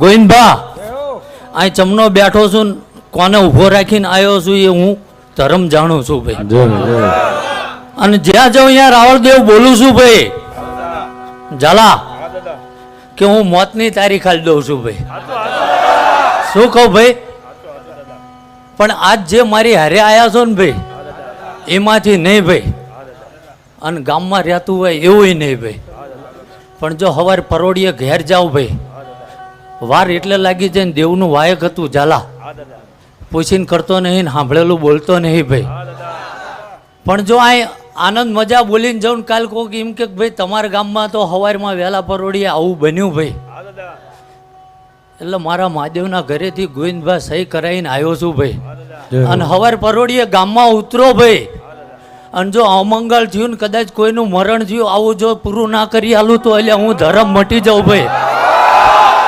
ગોવિંદભા અહીં ચમનો બેઠો છું ને કોને ઊભો રાખીને આવ્યો છું એ હું ધર્મ જાણું છું ભાઈ. અને જ્યાં જાઉં ત્યાં રાવળદેવ બોલું છું ભાઈ ઝાલા કે હું મોતની તારીખ આલી દઉં છું ભાઈ. શું કહું ભાઈ? પણ આજ જે મારી હારે આવ્યા છો ને ભાઈ એમાંથી નહીં ભાઈ, અને ગામમાં રહેતું હોય એવું નહીં ભાઈ. પણ જો સવારે પરોડીએ ઘેર જાવ ભાઈ, વાર એટલે લાગી જાય ને દેવનું વાયક હતું ઝાલા, પૂછીને કરતો નહીં ને સાંભળેલું બોલતો નહીં ભાઈ. પણ જો આ આનંદ મજા બોલીને જાઉં કાલ કોક એમ કે ભાઈ તમારા ગામમાં તો સવારમાં વહેલા પરોડીએ આવું બન્યું ભાઈ, એટલે મારા મહાદેવના ઘરેથી ગોવિંદભાઈ સહી કરાવીને આવ્યો છું ભાઈ. અને સવાર પરોડીએ ગામમાં ઉતરો ભાઈ, અને જો અમંગળ થયું ને કદાચ કોઈનું મરણ થયું આવું જો પૂરું ના કરી આલું તો એટલે હું ધર્મ મટી જાઉં ભાઈ.